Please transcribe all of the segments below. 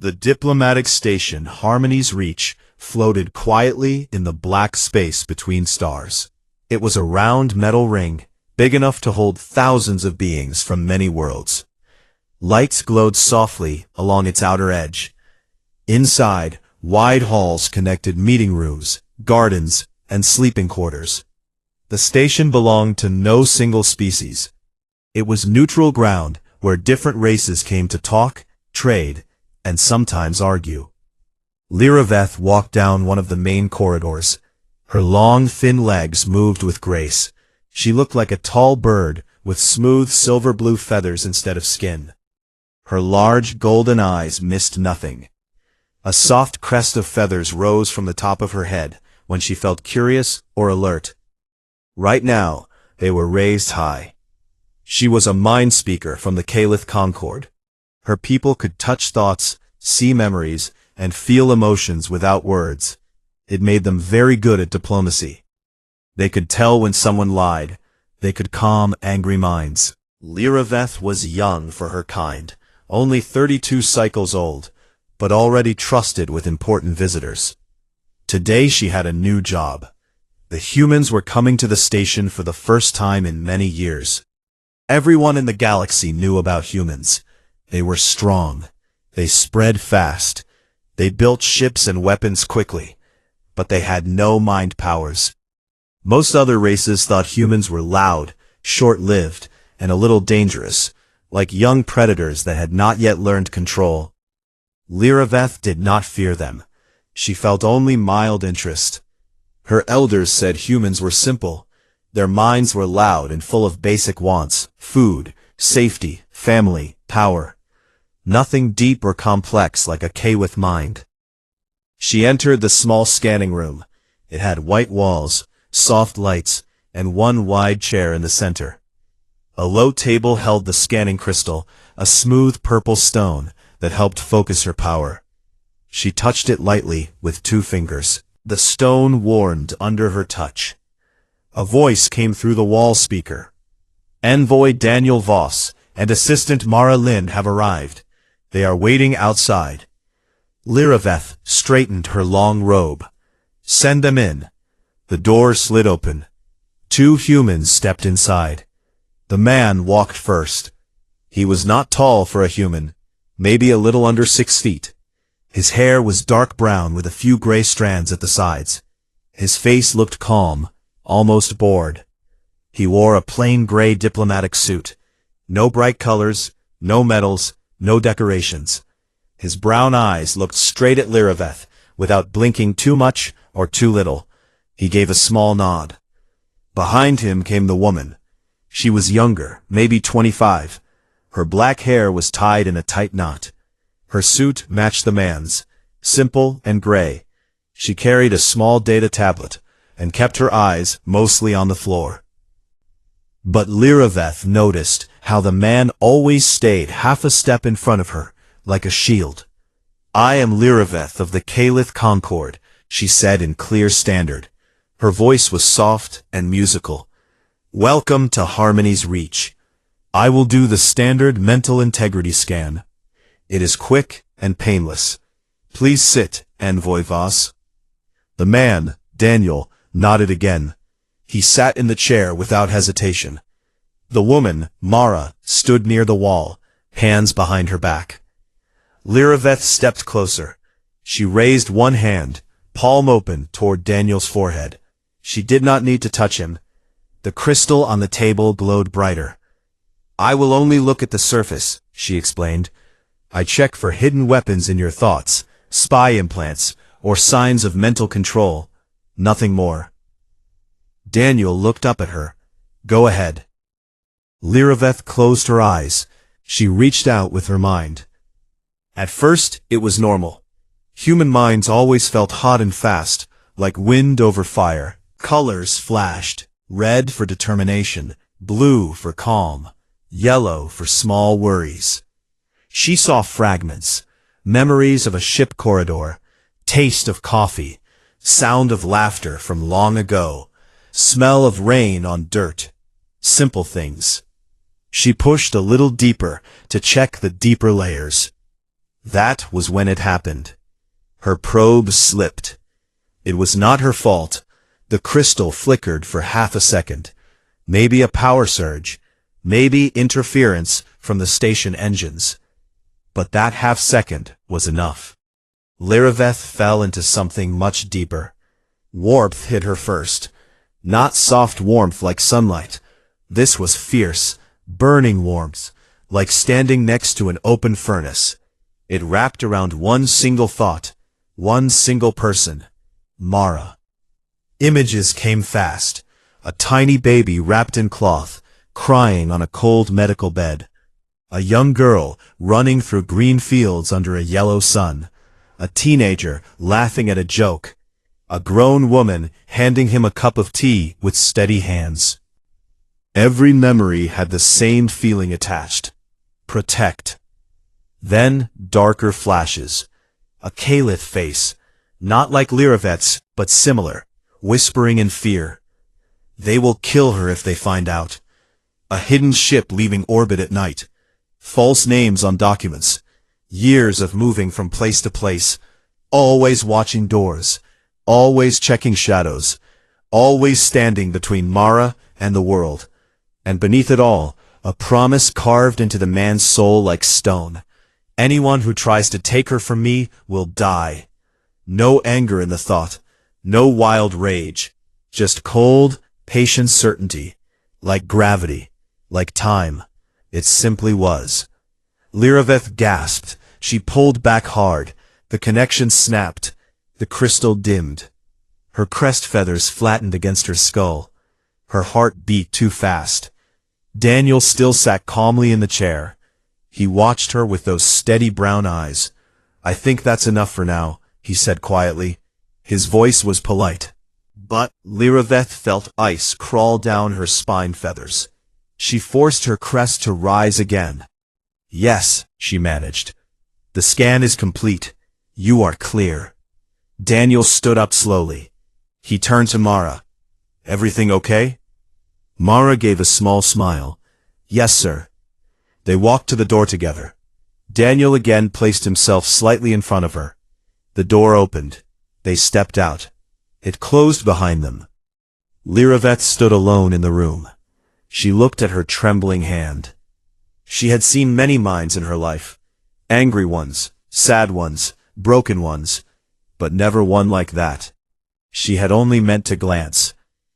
The diplomatic station Harmony's Reach floated quietly in the black space between stars. It was a round metal ring, big enough to hold thousands of beings from many worlds. Lights glowed softly along its outer edge. Inside, wide halls connected meeting rooms, gardens, and sleeping quarters. The station belonged to no single species. It was neutral ground where different races came to talk, trade, and sometimes argue. Lyraveth walked down one of the main corridors. Her long, thin legs moved with grace. She looked like a tall bird with smooth silver-blue feathers instead of skin. Her large, golden eyes missed nothing. A soft crest of feathers rose from the top of her head when she felt curious or alert. Right now, they were raised high. She was a mind speaker from the Calith Concord. Her people could touch thoughts, see memories, and feel emotions without words. It made them very good at diplomacy. They could tell when someone lied. They could calm angry minds. Lyraveth was young for her kind, only 32 cycles old, but already trusted with important visitors. Today she had a new job. The humans were coming to the station for the first time in many years. Everyone in the galaxy knew about humans. They were strong. They spread fast. They built ships and weapons quickly, but they had no mind powers. Most other races thought humans were loud, short-lived, and a little dangerous, like young predators that had not yet learned control. Lyraveth did not fear them. She felt only mild interest. Her elders said humans were simple. Their minds were loud and full of basic wants: food, safety, family, power. Nothing deep or complex like a Calith mind. She entered the small scanning room. It had white walls, soft lights, and one wide chair in the center. A low table held the scanning crystal, a smooth purple stone that helped focus her power. She touched it lightly with 2 fingers. The stone warmed under her touch. A voice came through the wall speaker. Envoy Daniel Voss and Assistant Mara Lind have arrived. They are waiting outside. Lyraveth straightened her long robe. Send them in. The door slid open. 2 humans stepped inside. The man walked first. He was not tall for a human, maybe a little under 6 feet. His hair was dark brown with a few gray strands at the sides. His face looked calm, almost bored. He wore a plain gray diplomatic suit. No bright colors, no medals, no decorations. His brown eyes looked straight at Lyraveth, without blinking too much or too little. He gave a small nod. Behind him came the woman. She was younger, maybe 25. Her black hair was tied in a tight knot. Her suit matched the man's, simple and gray. She carried a small data tablet, and kept her eyes mostly on the floor. But Lyraveth noticed how the man always stayed half a step in front of her, like a shield. I am Lyraveth of the Calith Concord, she said in clear standard. Her voice was soft and musical. Welcome to Harmony's Reach. I will do the standard mental integrity scan. It is quick and painless. Please sit, Envoy Voss. The man, Daniel, nodded again. He sat in the chair without hesitation. The woman, Mara, stood near the wall, hands behind her back. Lyraveth stepped closer. She raised one hand, palm open, toward Daniel's forehead. She did not need to touch him. The crystal on the table glowed brighter. I will only look at the surface, she explained. I check for hidden weapons in your thoughts, spy implants, or signs of mental control. Nothing more. Daniel looked up at her. Go ahead. Lyraveth closed her eyes. She reached out with her mind. At first, it was normal. Human minds always felt hot and fast, like wind over fire. Colors flashed. Red for determination, blue for calm, yellow for small worries. She saw fragments, memories of a ship corridor, taste of coffee, sound of laughter from long ago, smell of rain on dirt, simple things. She pushed a little deeper to check the deeper layers. That was when it happened. Her probe slipped. It was not her fault. The crystal flickered for half a second. Maybe a power surge. Maybe interference from the station engines. But that half second was enough. Liriveth fell into something much deeper. Warmth hit her first. Not soft warmth like sunlight. This was fierce, burning warmth, like standing next to an open furnace. It wrapped around one single thought, one single person, Mara. Images came fast. A tiny baby wrapped in cloth, crying on a cold medical bed. A young girl running through green fields under a yellow sun. A teenager laughing at a joke. A grown woman handing him a cup of tea with steady hands. Every memory had the same feeling attached. Protect. Then darker flashes. A Caliph face, not like Liriveth's, but similar, whispering in fear. They will kill her if they find out. A hidden ship leaving orbit at night. False names on documents. Years of moving from place to place. Always watching doors. Always checking shadows. Always standing between Mara and the world. And beneath it all, a promise carved into the man's soul like stone. Anyone who tries to take her from me will die. No anger in the thought. No wild rage. Just cold, patient certainty. Like gravity. Like time. It simply was. Liriveth gasped. She pulled back hard. The connection snapped. The crystal dimmed. Her crest feathers flattened against her skull. Her heart beat too fast. Daniel still sat calmly in the chair. He watched her with those steady brown eyes. "I think that's enough for now," he said quietly. His voice was polite. But Liriveth felt ice crawl down her spine feathers. She forced her crest to rise again. "Yes," she managed. "The scan is complete. You are clear." Daniel stood up slowly. He turned to Mara. "Everything okay?" Mara gave a small smile. "Yes, sir." They walked to the door together. Daniel again placed himself slightly in front of her. The door opened. They stepped out. It closed behind them. Liriveth stood alone in the room. She looked at her trembling hand. She had seen many minds in her life. Angry ones, sad ones, broken ones, but never one like that. She had only meant to glance.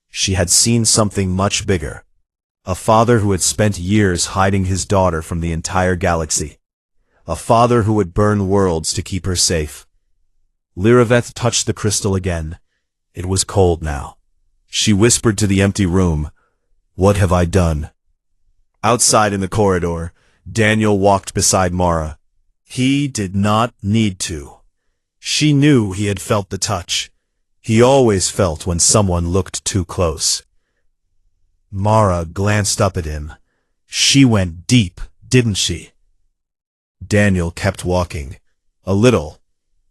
She had seen something much bigger. A father who had spent years hiding his daughter from the entire galaxy. A father who would burn worlds to keep her safe. Liriveth touched the crystal again. It was cold now. She whispered to the empty room, "What have I done?" Outside in the corridor, Daniel walked beside Mara. He did not need to. She knew he had felt the touch. He always felt when someone looked too close. Mara glanced up at him. She went deep, didn't she? Daniel kept walking. A little.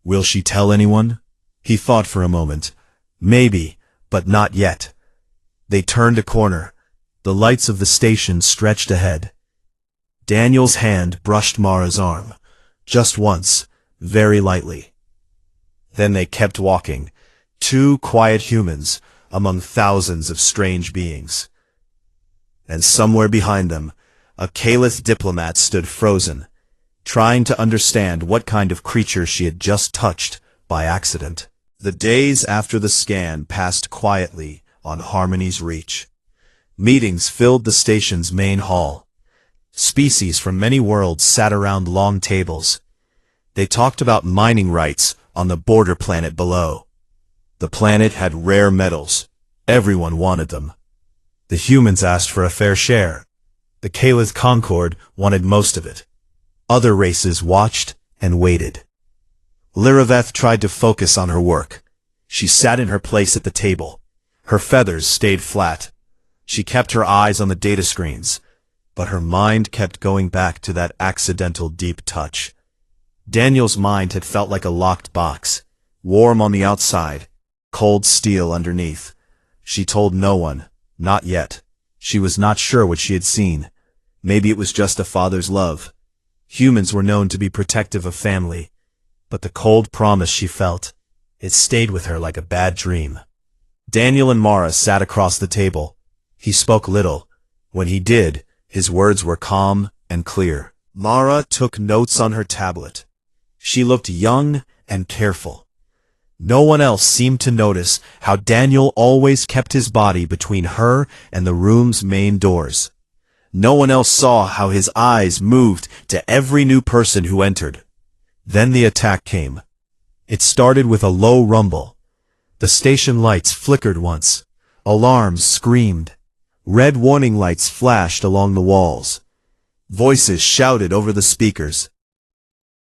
Will she tell anyone? He thought for a moment. Maybe, but not yet. They turned a corner. The lights of the station stretched ahead. Daniel's hand brushed Mara's arm. Just once, very lightly. Then they kept walking. Two quiet humans among thousands of strange beings. And somewhere behind them, a Caliph diplomat stood frozen, trying to understand what kind of creature she had just touched by accident. The days after the scan passed quietly on Harmony's reach. Meetings filled the station's main hall. Species from many worlds sat around long tables. They talked about mining rights on the border planet below. The planet had rare metals. Everyone wanted them. The humans asked for a fair share. The Caliph Concord wanted most of it. Other races watched and waited. Liriveth tried to focus on her work. She sat in her place at the table. Her feathers stayed flat. She kept her eyes on the data screens, but her mind kept going back to that accidental deep touch. Daniel's mind had felt like a locked box, warm on the outside, cold steel underneath. She told no one. Not yet. She was not sure what she had seen. Maybe it was just a father's love. Humans were known to be protective of family, but the cold promise she felt, it stayed with her like a bad dream. Daniel and Mara sat across the table. He spoke little. When he did, his words were calm and clear. Mara took notes on her tablet. She looked young and careful. No one else seemed to notice how Daniel always kept his body between her and the room's main doors. No one else saw how his eyes moved to every new person who entered. Then the attack came. It started with a low rumble. The station lights flickered once. Alarms screamed. Red warning lights flashed along the walls. Voices shouted over the speakers.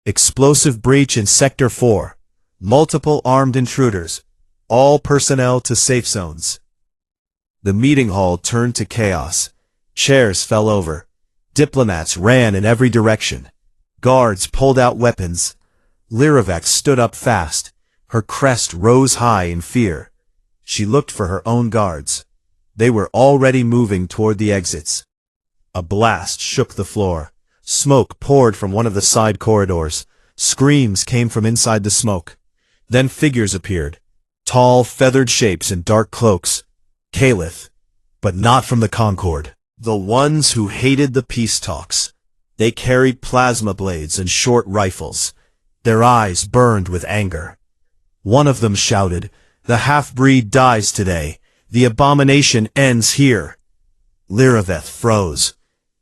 Explosive breach in Sector 4. Multiple armed intruders. All personnel to safe zones. The meeting hall turned to chaos. Chairs fell over. Diplomats ran in every direction. Guards pulled out weapons. Lyravec stood up fast. Her crest rose high in fear. She looked for her own guards. They were already moving toward the exits. A blast shook the floor. Smoke poured from one of the side corridors. Screams came from inside the smoke. Then figures appeared. Tall, feathered shapes in dark cloaks. Caliph, but not from the Concord. The ones who hated the peace talks. They carried plasma blades and short rifles. Their eyes burned with anger. One of them shouted, "The half-breed dies today. The abomination ends here." Lyraveth froze.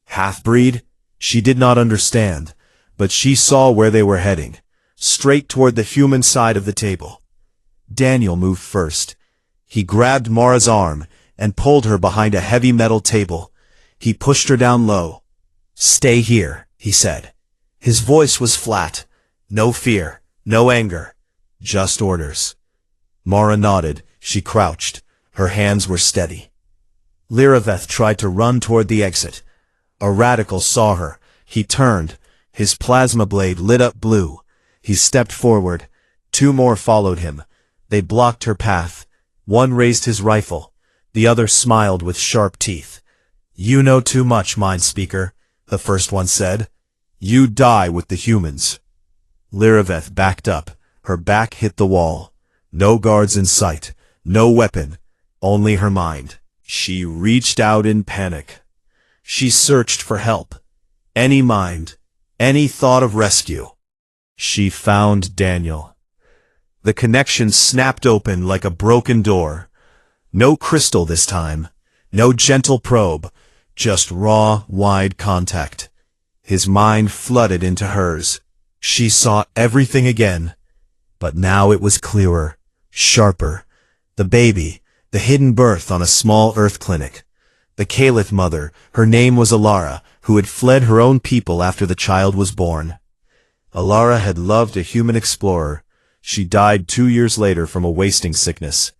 Half-breed? She did not understand, but she saw where they were heading, straight toward the human side of the table. Daniel moved first. He grabbed Mara's arm and pulled her behind a heavy metal table. He pushed her down low. "Stay here," he said. His voice was flat. No fear, no anger, just orders. Mara nodded. She crouched. Her hands were steady. Lyraveth tried to run toward the exit. A radical saw her. He turned. His plasma blade lit up blue. He stepped forward. Two more followed him. They blocked her path. One raised his rifle. The other smiled with sharp teeth. "You know too much, Mind Speaker," the first one said. "You die with the humans." Lyraveth backed up. Her back hit the wall. No guards in sight. No weapon. Only her mind. She reached out in panic. She searched for help. Any mind. Any thought of rescue. She found Daniel. The connection snapped open like a broken door. No crystal this time. No gentle probe. Just raw, wide contact. His mind flooded into hers. She saw everything again. But now it was clearer, sharper. The baby, the hidden birth on a small Earth clinic. The Caliph mother, her name was Alara, who had fled her own people after the child was born. Alara had loved a human explorer. She died 2 years later from a wasting sickness.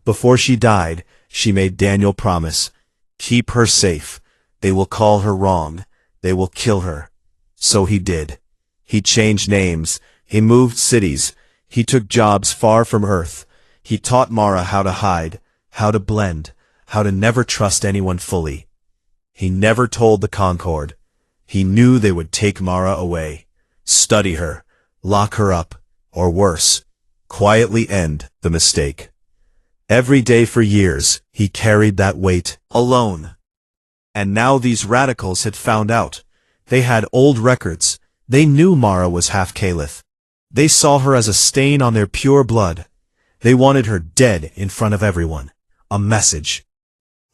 Before she died, she made Daniel promise, "Keep her safe. They will call her wrong. They will kill her." So he did. He changed names. He moved cities. He took jobs far from Earth. He taught Mara how to hide, how to blend, how to never trust anyone fully. He never told the Concord. He knew they would take Mara away, study her, lock her up, or worse, quietly end the mistake. Every day for years, he carried that weight, alone. And now these radicals had found out. They had old records. They knew Mara was half Caliph. They saw her as a stain on their pure blood. They wanted her dead in front of everyone. A message.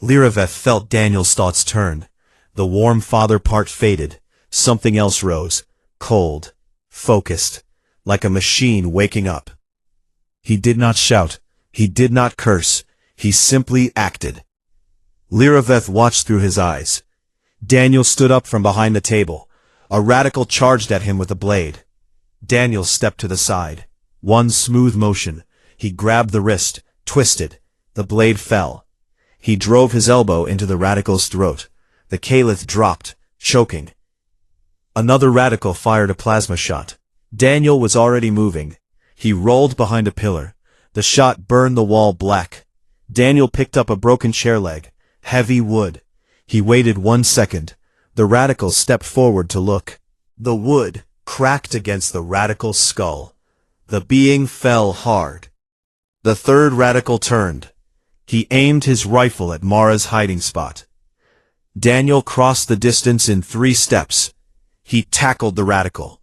Lyraveth felt Daniel's thoughts turn. The warm father part faded. Something else rose. Cold. Focused. Like a machine waking up. He did not shout. He did not curse. He simply acted. Lyraveth watched through his eyes. Daniel stood up from behind the table. A radical charged at him with a blade. Daniel stepped to the side. One smooth motion. He grabbed the wrist, twisted. The blade fell. He drove his elbow into the radical's throat. The Caliph dropped, choking. Another radical fired a plasma shot. Daniel was already moving. He rolled behind a pillar. The shot burned the wall black. Daniel picked up a broken chair leg. Heavy wood. He waited 1 second. The radical stepped forward to look. The wood cracked against the radical's skull. The being fell hard. The third radical turned. He aimed his rifle at Mara's hiding spot. Daniel crossed the distance in 3 steps. He tackled the radical.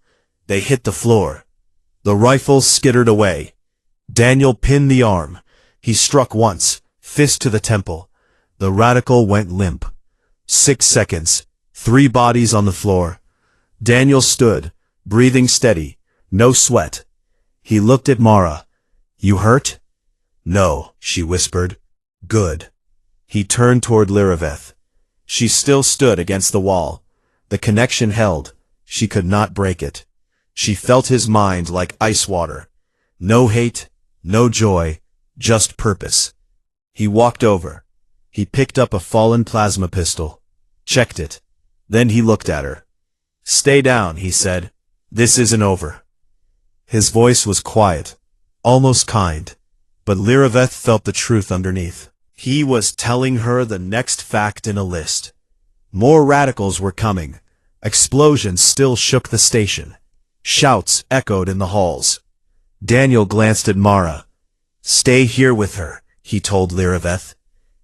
They hit the floor. The rifle skittered away. Daniel pinned the arm. He struck once, fist to the temple. The radical went limp. 6 seconds, 3 bodies on the floor. Daniel stood, breathing steady, no sweat. He looked at Mara. "You hurt?" "No," she whispered. "Good." He turned toward Liriveth. She still stood against the wall. The connection held. She could not break it. She felt his mind like ice water. No hate, no joy, just purpose. He walked over. He picked up a fallen plasma pistol. Checked it. Then he looked at her. "Stay down," he said. "This isn't over." His voice was quiet, almost kind, but Liriveth felt the truth underneath. He was telling her the next fact in a list. More radicals were coming. Explosions still shook the station. Shouts echoed in the halls. Daniel glanced at Mara. "Stay here with her," he told Liriveth.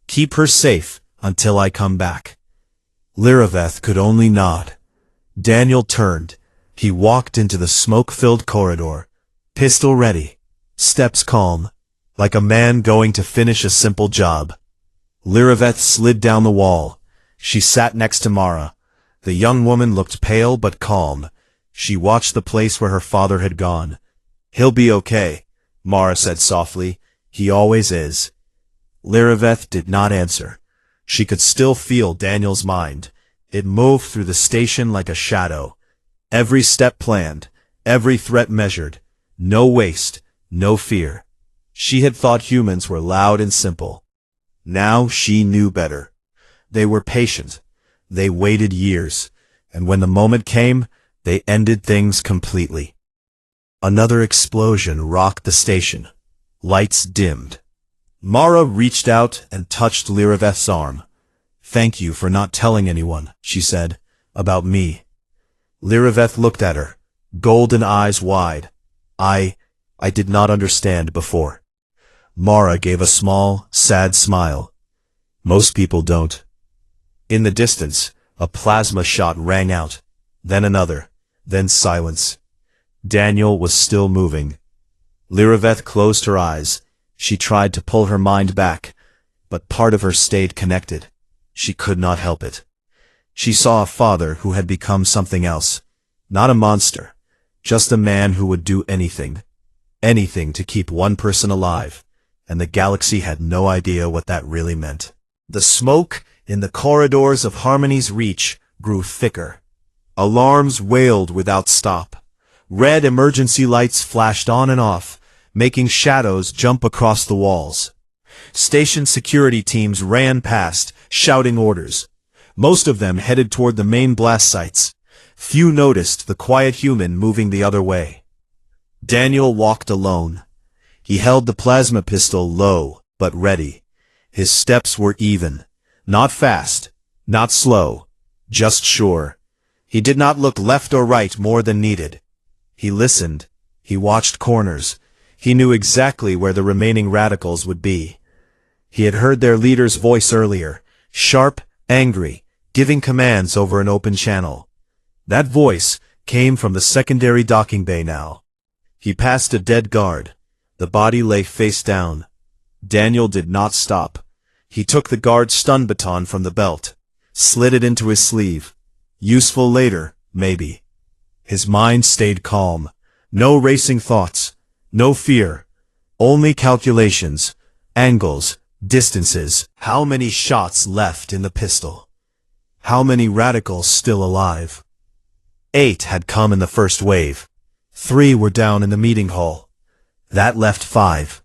"Keep her safe until I come back." Liriveth could only nod. Daniel turned. He walked into the smoke-filled corridor. Pistol ready. Steps calm. Like a man going to finish a simple job. Liriveth slid down the wall. She sat next to Mara. The young woman looked pale but calm. She watched the place where her father had gone. "He'll be okay," Mara said softly. "He always is." Liriveth did not answer. She could still feel Daniel's mind. It moved through the station like a shadow. Every step planned, every threat measured. No waste, no fear. She had thought humans were loud and simple. Now she knew better. They were patient. They waited years. And when the moment came, they ended things completely. Another explosion rocked the station. Lights dimmed. Mara reached out and touched Liriveth's arm. "Thank you for not telling anyone," she said, "about me." Liriveth looked at her, golden eyes wide. I did not understand before." Mara gave a small, sad smile. "Most people don't." In the distance, a plasma shot rang out. Then another. Then silence. Daniel was still moving. Liriveth closed her eyes. She tried to pull her mind back, but part of her stayed connected. She could not help it. She saw a father who had become something else. Not a monster. Just a man who would do anything. Anything to keep one person alive. And the galaxy had no idea what that really meant. The smoke in the corridors of Harmony's Reach grew thicker. Alarms wailed without stop. Red emergency lights flashed on and off, making shadows jump across the walls. Station security teams ran past, shouting orders. Most of them headed toward the main blast sites. Few noticed the quiet human moving the other way. Daniel walked alone. He held the plasma pistol low, but ready. His steps were even. Not fast, not slow, just sure. He did not look left or right more than needed. He listened. He watched corners. He knew exactly where the remaining radicals would be. He had heard their leader's voice earlier, sharp, angry, giving commands over an open channel. That voice came from the secondary docking bay now. He passed a dead guard. The body lay face down. Daniel did not stop. He took the guard's stun baton from the belt, slid it into his sleeve. Useful later, maybe. His mind stayed calm. No racing thoughts. No fear. Only calculations. Angles. Distances. How many shots left in the pistol? How many radicals still alive? 8 had come in the first wave. 3 were down in the meeting hall. That left 5.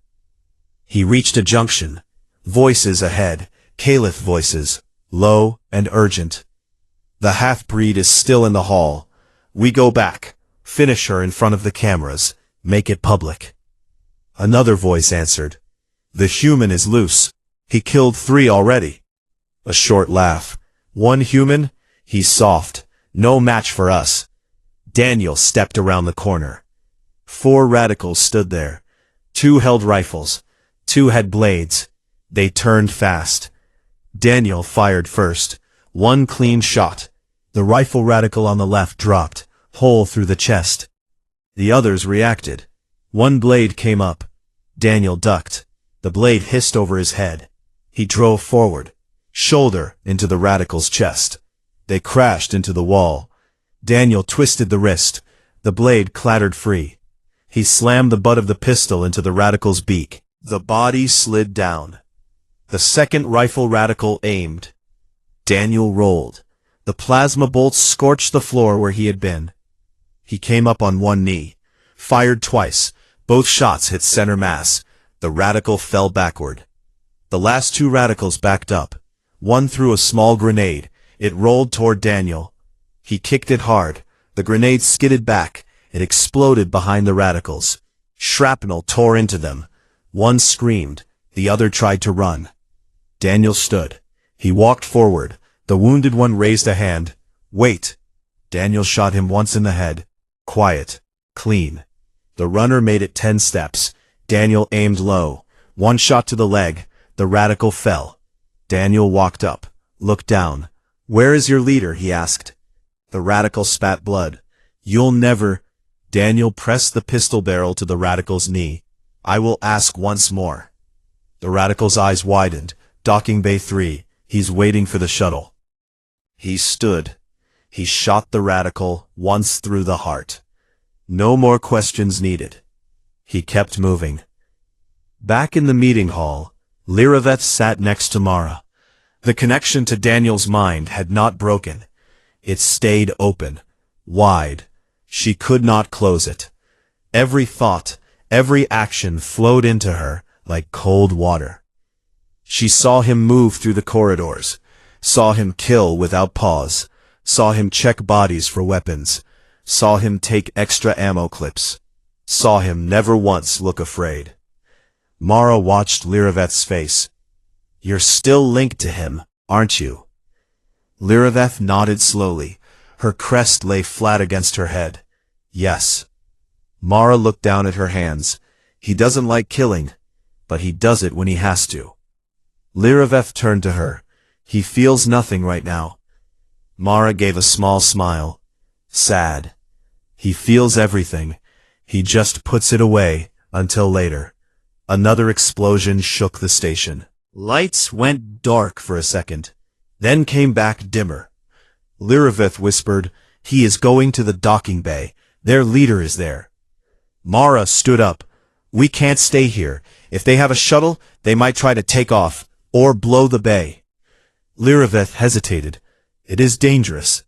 He reached a junction. Voices ahead. Caliph voices. Low and urgent. "The half-breed is still in the hall. We go back. Finish her in front of the cameras. Make it public." Another voice answered. "The human is loose. He killed 3 already." A short laugh. "One human? He's soft. No match for us." Daniel stepped around the corner. 4 radicals stood there. 2 held rifles. 2 had blades. They turned fast. Daniel fired first. 1 clean shot. The rifle radical on the left dropped, hole through the chest. The others reacted. 1 blade came up. Daniel ducked. The blade hissed over his head. He drove forward, shoulder into the radical's chest. They crashed into the wall. Daniel twisted the wrist. The blade clattered free. He slammed the butt of the pistol into the radical's beak. The body slid down. The second rifle radical aimed. Daniel rolled. The plasma bolts scorched the floor where he had been. He came up on 1 knee, fired twice. Both shots hit center mass. The radical fell backward. The last 2 radicals backed up. 1 threw a small grenade. It rolled toward Daniel. He kicked it hard. The grenade skidded back. It exploded behind the radicals. Shrapnel tore into them. 1 screamed. The other tried to run. Daniel stood. He walked forward. The wounded one raised a hand. Wait. Daniel shot him once in the head. Quiet. Clean. The runner made it 10 steps. Daniel aimed low. 1 shot to the leg. The radical fell. Daniel walked up, looked down. Where is your leader? He asked. The radical spat blood. You'll never... Daniel pressed the pistol barrel to the radical's knee. I will ask once more. The radical's eyes widened. Docking Bay 3. He's waiting for the shuttle. He stood. He shot the radical once through the heart. No more questions needed. He kept moving. Back in the meeting hall, Lyraveth sat next to Mara. The connection to Daniel's mind had not broken. It stayed open, wide. She could not close it. Every thought, every action flowed into her like cold water. She saw him move through the corridors, saw him kill without pause, saw him check bodies for weapons, saw him take extra ammo clips, saw him never once look afraid. Mara watched Lyraveth's face. You're still linked to him, aren't you? Lyraveth nodded slowly. Her crest lay flat against her head. Yes. Mara looked down at her hands. He doesn't like killing, but he does it when he has to. Lyraveth turned to her. He feels nothing right now. Mara gave a small smile. Sad. He feels everything. He just puts it away until later. Another explosion shook the station. Lights went dark for a second, then came back dimmer. Lyraveth whispered, He is going to the docking bay. Their leader is there. Mara stood up. We can't stay here. If they have a shuttle, they might try to take off, or blow the bay. Lyraveth hesitated. It is dangerous.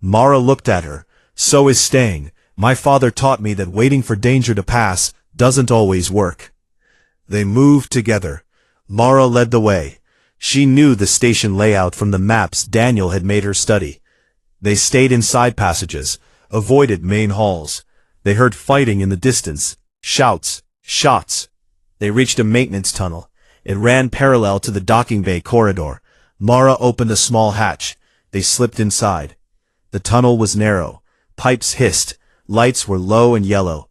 Mara looked at her. So is staying. My father taught me that waiting for danger to pass doesn't always work. They moved together. Mara led the way. She knew the station layout from the maps Daniel had made her study. They stayed in side passages, avoided main halls. They heard fighting in the distance, shouts, shots. They reached a maintenance tunnel. It ran parallel to the docking bay corridor. Mara opened a small hatch. They slipped inside. The tunnel was narrow. Pipes hissed. Lights were low and yellow.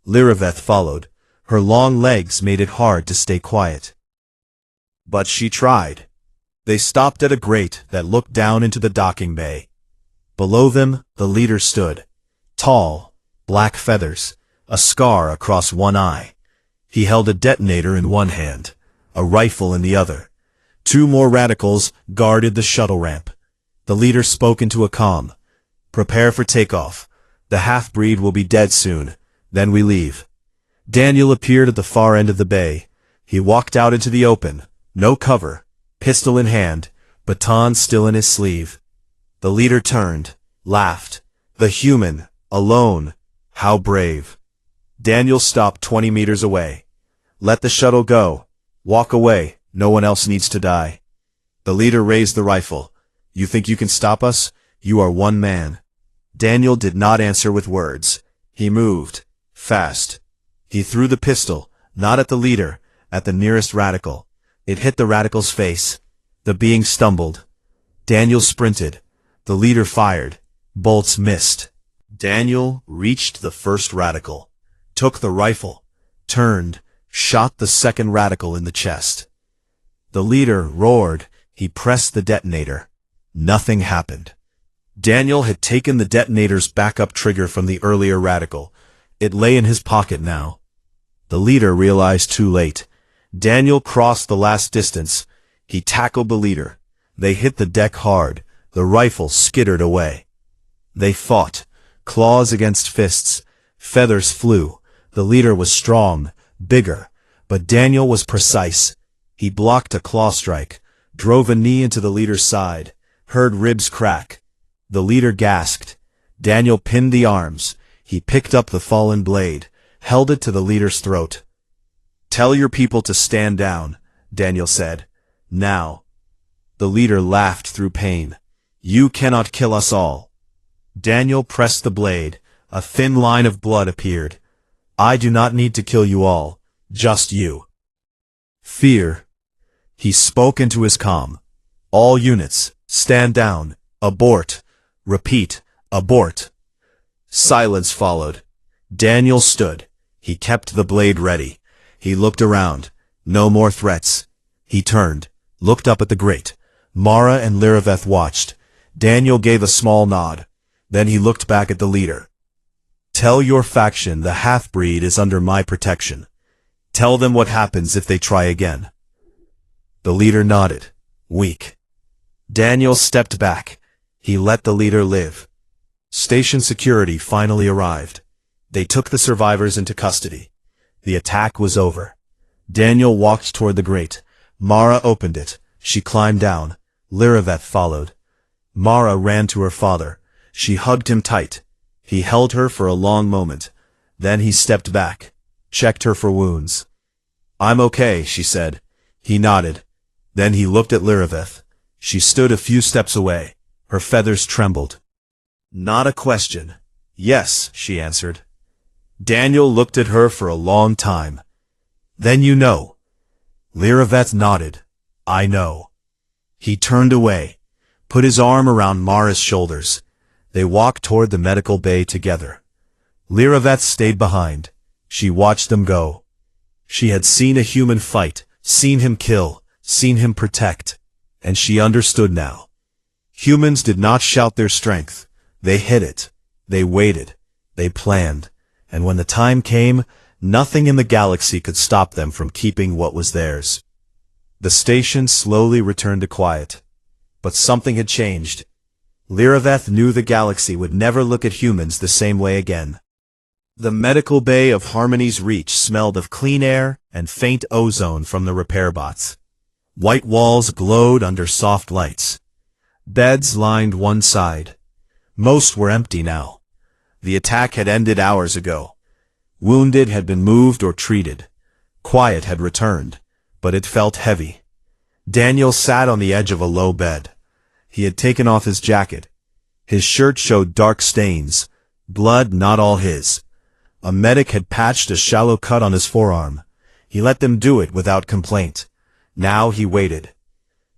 Lyraveth followed. Her long legs made it hard to stay quiet. But she tried. They stopped at a grate that looked down into the docking bay. Below them, the leader stood. Tall, black feathers, a scar across one eye. He held a detonator in one hand, a rifle in the other. 2 more radicals guarded the shuttle ramp. The leader spoke into a comm. Prepare for takeoff. The half-breed will be dead soon. Then we leave. Daniel appeared at the far end of the bay. He walked out into the open. No cover. Pistol in hand. Baton still in his sleeve. The leader turned. Laughed. The human. Alone. How brave. Daniel stopped 20 meters away. Let the shuttle go. Walk away. No one else needs to die. The leader raised the rifle. You think you can stop us? You are one man. Daniel did not answer with words. He moved. Fast. He threw the pistol, not at the leader, at the nearest radical. It hit the radical's face. The being stumbled. Daniel sprinted. The leader fired. Bolts missed. Daniel reached the first radical, took the rifle, turned, shot the second radical in the chest. The leader roared. He pressed the detonator. Nothing happened. Daniel had taken the detonator's backup trigger from the earlier radical. It lay in his pocket now. The leader realized too late. Daniel crossed the last distance. He tackled the leader. They hit the deck hard. The rifle skittered away. They fought, claws against fists. Feathers flew. The leader was strong, bigger, but Daniel was precise. He blocked a claw strike, drove a knee into the leader's side, heard ribs crack. The leader gasped. Daniel pinned the arms. He picked up the fallen blade, held it to the leader's throat. "Tell your people to stand down," Daniel said. "Now." The leader laughed through pain. "You cannot kill us all." Daniel pressed the blade. A thin line of blood appeared. "I do not need to kill you all, just you." Fear. He spoke into his comm. "All units, stand down. Abort. Repeat, abort." Silence followed. Daniel stood. He kept the blade ready. He looked around. No more threats. He turned, looked up at the grate. Mara and Liraveth watched. Daniel gave a small nod. Then he looked back at the leader. "Tell your faction the half-breed is under my protection. Tell them what happens if they try again." The leader nodded. Weak. Daniel stepped back. He let the leader live. Station security finally arrived. They took the survivors into custody. The attack was over. Daniel walked toward the grate. Mara opened it. She climbed down. Liraveth followed. Mara ran to her father. She hugged him tight. He held her for a long moment. Then he stepped back, checked her for wounds. "I'm okay," she said. He nodded. Then he looked at Liraveth. She stood a few steps away. Her feathers trembled. "Not a question." "Yes," she answered. Daniel looked at her for a long time. "Then you know." Liraveth nodded. "I know." He turned away, put his arm around Mara's shoulders. They walked toward the medical bay together. Liraveth stayed behind. She watched them go. She had seen a human fight, seen him kill, seen him protect, and she understood now. Humans did not shout their strength. They hid it. They waited. They planned. And when the time came, nothing in the galaxy could stop them from keeping what was theirs. The station slowly returned to quiet. But something had changed. Liraveth knew the galaxy would never look at humans the same way again. The medical bay of Harmony's Reach smelled of clean air and faint ozone from the repair bots. White walls glowed under soft lights. Beds lined one side. Most were empty now. The attack had ended hours ago. Wounded had been moved or treated. Quiet had returned, but it felt heavy. Daniel sat on the edge of a low bed. He had taken off his jacket. His shirt showed dark stains, blood not all his. A medic had patched a shallow cut on his forearm. He let them do it without complaint. Now he waited.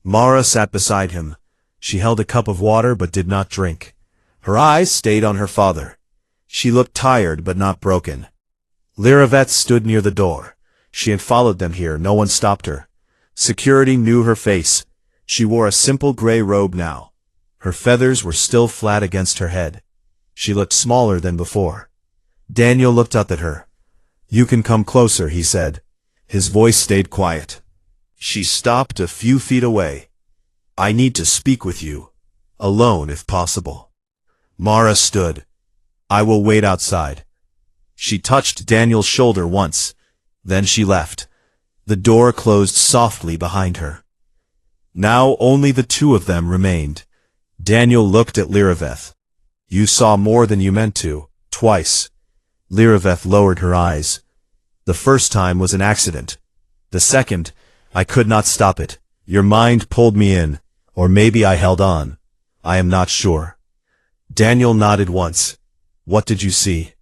Mara sat beside him. She held a cup of water but did not drink. Her eyes stayed on her father. She looked tired but not broken. Liraveth stood near the door. She had followed them here. No one stopped her. Security knew her face. She wore a simple gray robe now. Her feathers were still flat against her head. She looked smaller than before. Daniel looked up at her. "You can come closer," he said. His voice stayed quiet. She stopped a few feet away. "I need to speak with you. Alone, if possible." Mara stood. "I will wait outside." She touched Daniel's shoulder once. Then she left. The door closed softly behind her. Now only the two of them remained. Daniel looked at Liraveth. "You saw more than you meant to, twice." Liraveth lowered her eyes. "The first time was an accident. The second, I could not stop it. Your mind pulled me in, or maybe I held on. I am not sure." Daniel nodded once. "What did you see?"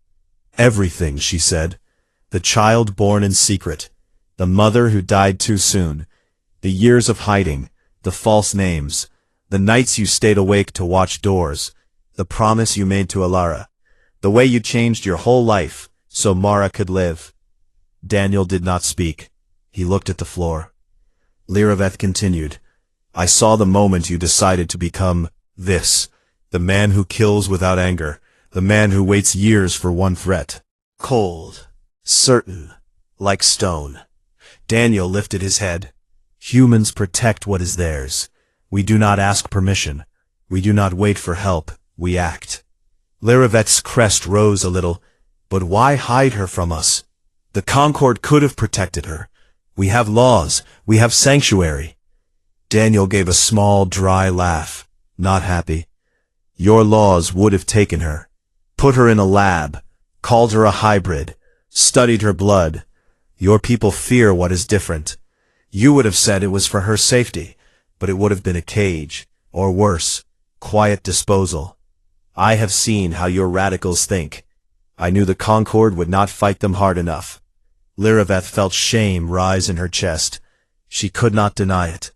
"Everything," she said. "The child born in secret. The mother who died too soon. The years of hiding. The false names. The nights you stayed awake to watch doors. The promise you made to Alara. The way you changed your whole life, so Mara could live. Daniel did not speak. He looked at the floor. Lyraveth continued. I saw the moment you decided to become this. The man who kills without anger. The man who waits years for one threat. Cold. Certain. Like stone. Daniel lifted his head. Humans protect what is theirs. We do not ask permission. We do not wait for help. We act. Lyraveth's crest rose a little. But why hide her from us? The Concord could have protected her. We have laws. We have sanctuary. Daniel gave a small, dry laugh. Not happy. Your laws would have taken her. Put her in a lab. Called her a hybrid. Studied her blood. Your people fear what is different. You would have said it was for her safety, but it would have been a cage, or worse, quiet disposal. I have seen how your radicals think. I knew the Concord would not fight them hard enough. Lyraveth felt shame rise in her chest. She could not deny it.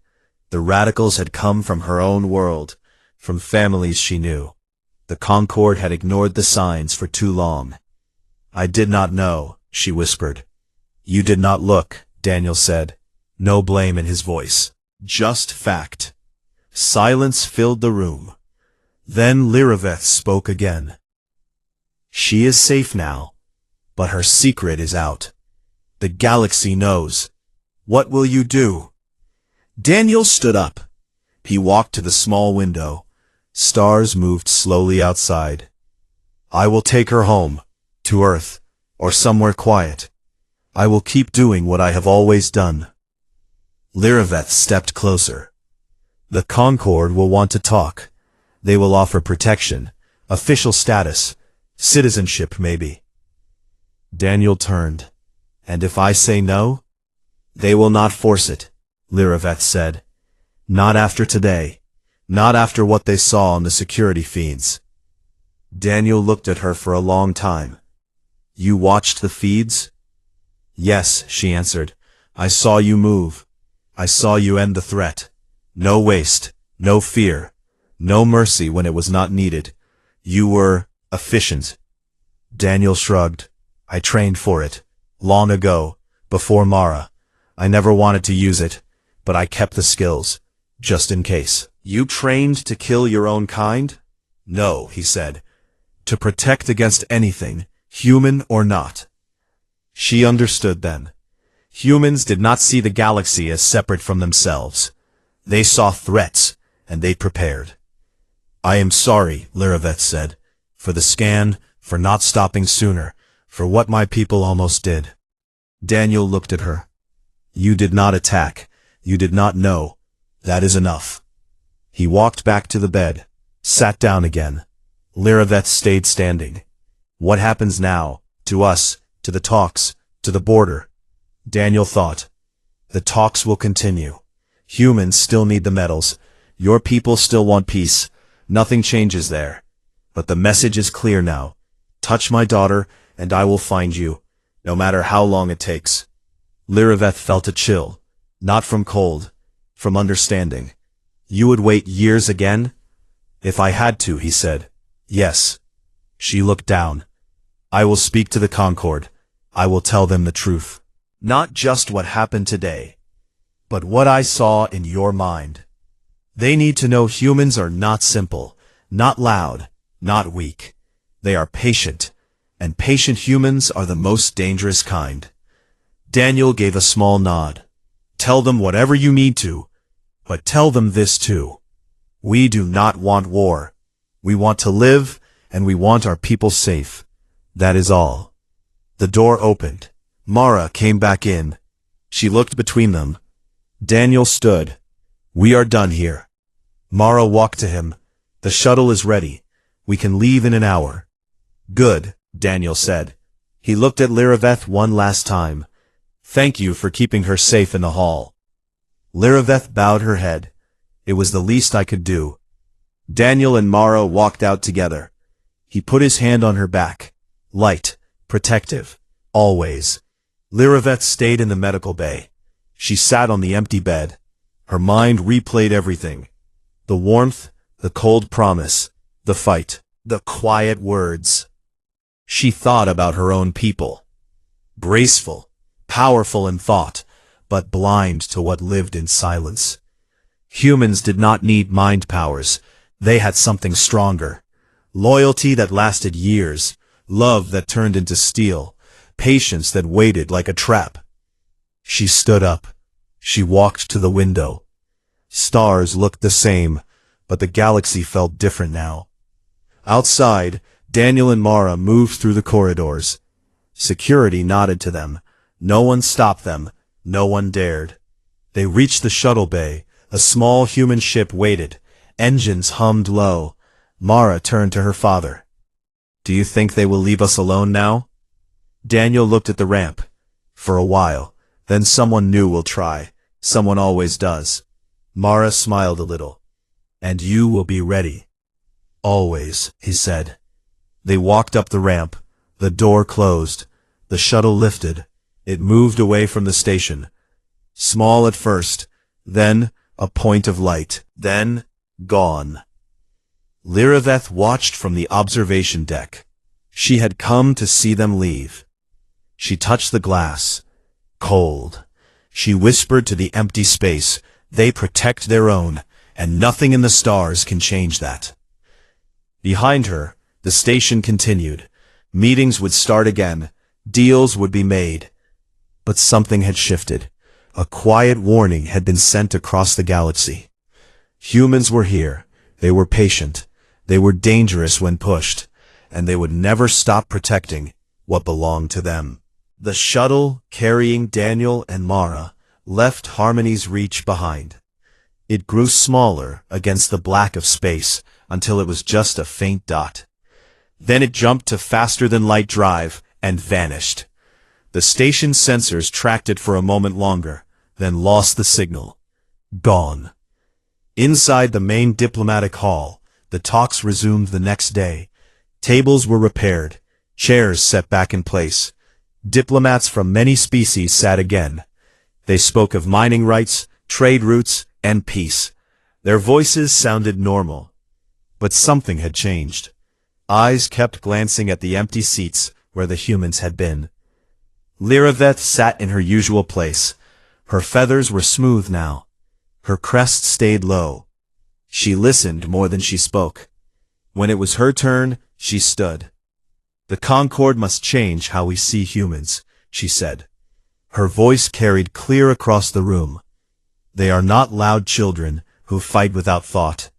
The radicals had come from her own world, from families she knew. The Concord had ignored the signs for too long. I did not know, she whispered. You did not look, Daniel said. No blame in his voice. Just fact. Silence filled the room. Then Lyraveth spoke again. She is safe now, but her secret is out. The galaxy knows. What will you do? Daniel stood up. He walked to the small window. Stars moved slowly outside. I will take her home, to Earth, or somewhere quiet. I will keep doing what I have always done. Lyraveth stepped closer. The Concord will want to talk. They will offer protection, official status, citizenship maybe. Daniel turned. And if I say no? They will not force it, Lyraveth said. Not after today. Not after what they saw on the security feeds. Daniel looked at her for a long time. You watched the feeds? Yes, she answered. I saw you move. I saw you end the threat. No waste, no fear, no mercy when it was not needed. You were efficient. Daniel shrugged. I trained for it. Long ago, before Mara. I never wanted to use it, but I kept the skills, just in case. You trained to kill your own kind? No, he said. To protect against anything, human or not. She understood then. Humans did not see the galaxy as separate from themselves. They saw threats, and they prepared. I am sorry, Lyraveth said, for the scan, for not stopping sooner, for what my people almost did. Daniel looked at her. You did not attack. You did not know. That is enough. He walked back to the bed, sat down again. Lyraveth stayed standing. What happens now, to us, to the talks, to the border? Daniel thought. The talks will continue. Humans still need the metals. Your people still want peace. Nothing changes there. But the message is clear now. Touch my daughter, and I will find you, no matter how long it takes. Lyraveth felt a chill, not from cold, from understanding. You would wait years again? If I had to, he said. Yes. She looked down. I will speak to the Concord. I will tell them the truth. Not just what happened today, but what I saw in your mind. They need to know humans are not simple, not loud, not weak. They are patient, and patient humans are the most dangerous kind. Daniel gave a small nod. Tell them whatever you need to, but tell them this too. We do not want war. We want to live, and we want our people safe. That is all. The door opened. Mara came back in. She looked between them. Daniel stood. We are done here. Mara walked to him. The shuttle is ready. We can leave in an hour. Good, Daniel said. He looked at Lyraveth one last time. Thank you for keeping her safe in the hall. Lyraveth bowed her head. It was the least I could do. Daniel and Mara walked out together. He put his hand on her back. Light, protective, always. Lyraveth stayed in the medical bay. She sat on the empty bed. Her mind replayed everything. The warmth, the cold promise, the fight, the quiet words. She thought about her own people. Graceful, powerful in thought, but blind to what lived in silence. Humans did not need mind powers. They had something stronger. Loyalty that lasted years, love that turned into steel, patience that waited like a trap. She stood up. She walked to the window. Stars looked the same, but the galaxy felt different now. Outside, Daniel and Mara moved through the corridors. Security nodded to them. No one stopped them. No one dared. They reached the shuttle bay. A small human ship waited. Engines hummed low. Mara turned to her father. "Do you think they will leave us alone now?" Daniel looked at the ramp. "For a while. Then someone new will try. Someone always does." Mara smiled a little. "And you will be ready." "Always," he said. They walked up the ramp. The door closed. The shuttle lifted. It moved away from the station. Small at first, then a point of light, then gone. Lyraveth watched from the observation deck. She had come to see them leave. She touched the glass. Cold. She whispered to the empty space, "They protect their own, and nothing in the stars can change that." Behind her, the station continued. Meetings would start again. Deals would be made. But something had shifted. A quiet warning had been sent across the galaxy. Humans were here. They were patient. They were dangerous when pushed, and they would never stop protecting what belonged to them. The shuttle, carrying Daniel and Mara, left Harmony's reach behind. It grew smaller against the black of space until it was just a faint dot. Then it jumped to faster-than-light drive and vanished. The station sensors tracked it for a moment longer, then lost the signal. Gone. Inside the main diplomatic hall, the talks resumed the next day. Tables were repaired, chairs set back in place. Diplomats from many species sat again. They spoke of mining rights, trade routes, and peace. Their voices sounded normal. But something had changed. Eyes kept glancing at the empty seats where the humans had been. Lyraveth sat in her usual place. Her feathers were smooth now. Her crest stayed low. She listened more than she spoke. When it was her turn, she stood. "The Concord must change how we see humans," she said. Her voice carried clear across the room. "They are not loud children who fight without thought.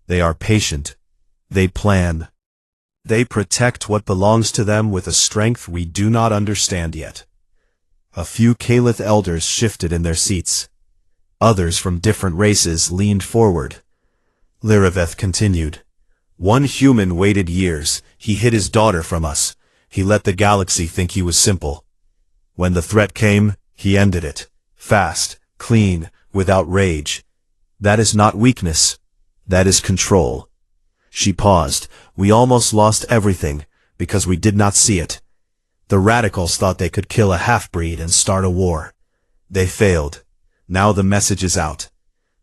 They are patient. They plan. They protect what belongs to them with a strength we do not understand yet." A few Calith elders shifted in their seats. Others from different races leaned forward. Lyraveth continued. "One human waited years. He hid his daughter from us. He let the galaxy think he was simple. When the threat came, he ended it. Fast, clean, without rage. That is not weakness. That is control." She paused. "We almost lost everything, because we did not see it. The radicals thought they could kill a half-breed and start a war. They failed. Now the message is out.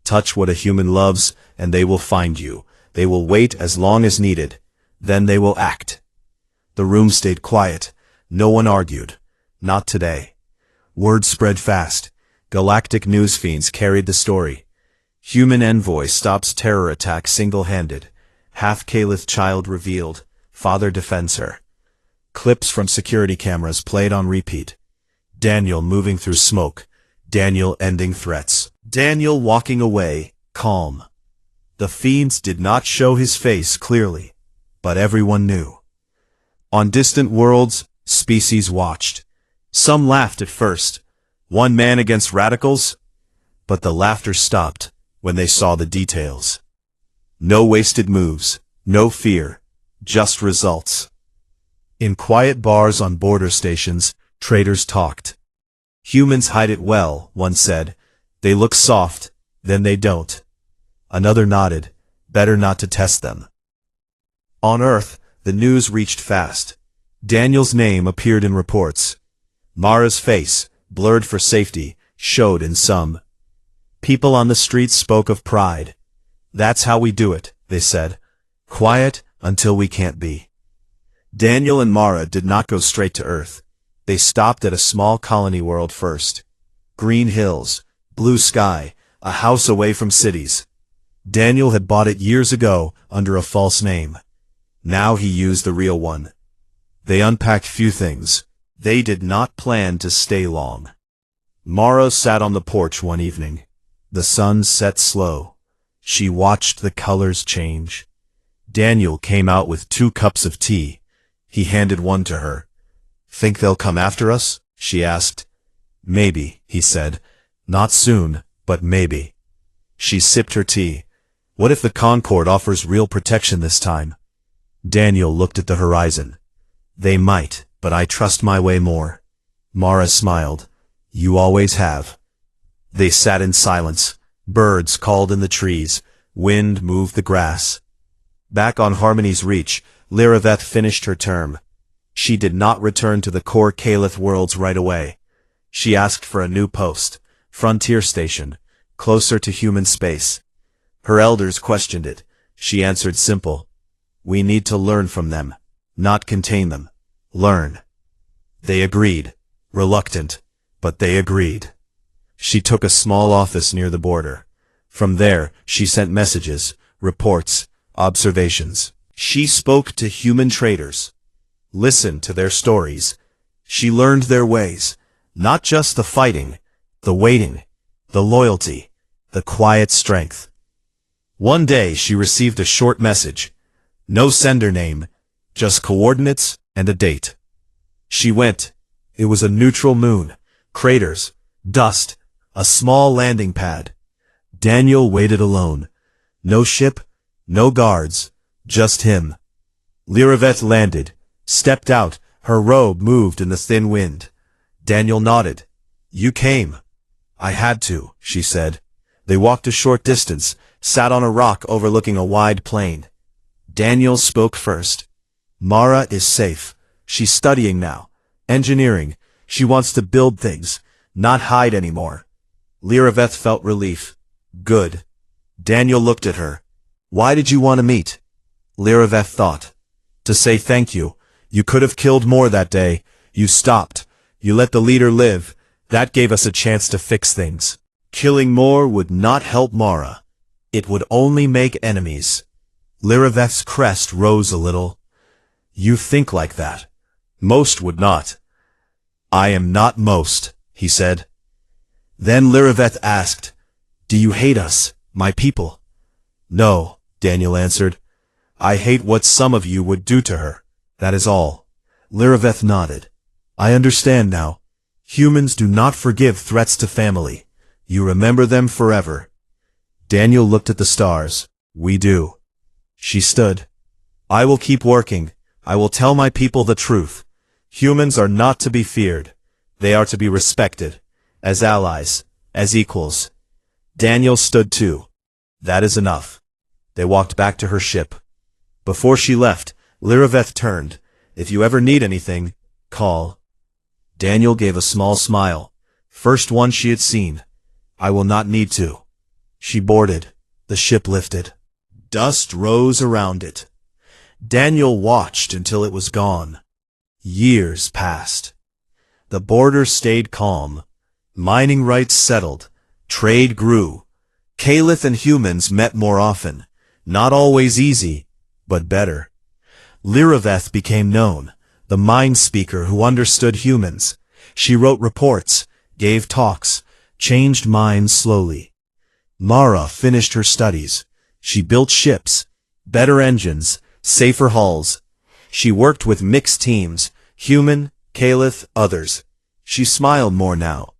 Touch what a human loves, and they will find you. They will wait as long as needed. Then they will act." The room stayed quiet. No one argued. Not today. Word spread fast. Galactic news fiends carried the story. Human envoy stops terror attack single-handed. Half-Calith child revealed. Father defends her. Clips from security cameras played on repeat. Daniel moving through smoke. Daniel ending threats. Daniel walking away, calm. The fiends did not show his face clearly, but everyone knew. On distant worlds, species watched. Some laughed at first. One man against radicals? But the laughter stopped when they saw the details. No wasted moves, no fear, just results. In quiet bars on border stations, traders talked. "Humans hide it well," one said. "They look soft, then they don't." Another nodded. "Better not to test them." On Earth, the news reached fast. Daniel's name appeared in reports. Mara's face, blurred for safety, showed in some. People on the streets spoke of pride. "That's how we do it," they said. "Quiet until we can't be." Daniel and Mara did not go straight to Earth. They stopped at a small colony world first. Green hills, blue sky, a house away from cities. Daniel had bought it years ago under a false name. Now he used the real one. They unpacked few things. They did not plan to stay long. Mara sat on the porch one evening. The sun set slow. She watched the colors change. Daniel came out with 2 cups of tea. He handed one to her. "Think they'll come after us?" she asked. "Maybe," he said. "Not soon, but maybe." She sipped her tea. "What if the Concord offers real protection this time?" Daniel looked at the horizon. "They might, but I trust my way more." Mara smiled. "You always have." They sat in silence. Birds called in the trees. Wind moved the grass. Back on Harmony's Reach, Lyraveth finished her term. She did not return to the core Calith worlds right away. She asked for a new post, frontier station, closer to human space. Her elders questioned it. She answered simple. "We need to learn from them, not contain them. Learn." They agreed, reluctant, but they agreed. She took a small office near the border. From there, she sent messages, reports, observations. She spoke to human traders, listened to their stories. She learned their ways, not just the fighting, the waiting, the loyalty, the quiet strength. One day she received a short message. No sender name, just coordinates and a date. She went. It was a neutral moon, craters, dust, a small landing pad. Daniel waited alone. No ship, no guards, just him. Lyraveth landed, stepped out, her robe moved in the thin wind. Daniel nodded. "You came." "I had to," she said. They walked a short distance, sat on a rock overlooking a wide plain. Daniel spoke first. "Mara is safe. She's studying now. Engineering. She wants to build things, not hide anymore." Lyraveth felt relief. "Good." Daniel looked at her. "Why did you want to meet?" Lyraveth thought. "To say thank you. You could have killed more that day. You stopped. You let the leader live. That gave us a chance to fix things. Killing more would not help Mara. It would only make enemies." Lyraveth's crest rose a little. "You think like that. Most would not." "I am not most," he said. Then Lyraveth asked, "Do you hate us, my people?" "No," Daniel answered. "I hate what some of you would do to her. That is all." Lyraveth nodded. "I understand now. Humans do not forgive threats to family. You remember them forever." Daniel looked at the stars. "We do." She stood. "I will keep working. I will tell my people the truth. Humans are not to be feared. They are to be respected. As allies, as equals." Daniel stood too. "That is enough." They walked back to her ship. Before she left, Lyraveth turned. "If you ever need anything, call." Daniel gave a small smile. First one she had seen. "I will not need to." She boarded. The ship lifted. Dust rose around it. Daniel watched until it was gone. Years passed. The border stayed calm. Mining rights settled. Trade grew. Calith and humans met more often. Not always easy, but better. Lyraveth became known, the mind speaker who understood humans. She wrote reports, gave talks, changed minds slowly. Mara finished her studies. She built ships, better engines, safer hulls. She worked with mixed teams, human, Calith, others. She smiled more now.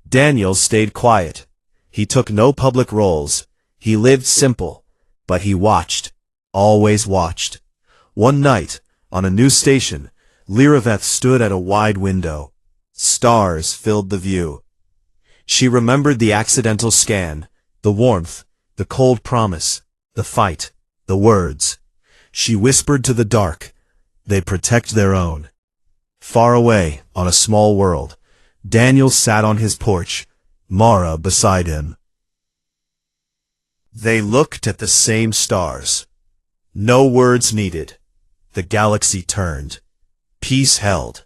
Daniel stayed quiet. He took no public roles. He lived simple, but he watched, always watched. One night, on a new station, Lyraveth stood at a wide window. Stars filled the view. She remembered the accidental scan, the warmth, the cold promise, the fight, the words. She whispered to the dark, "They protect their own." Far away, on a small world, Daniel sat on his porch, Mara beside him. They looked at the same stars. No words needed. the galaxy turned. Peace held.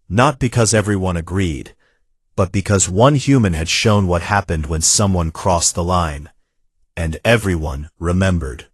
Not because everyone agreed, but because one human had shown what happened when someone crossed the line. And everyone remembered.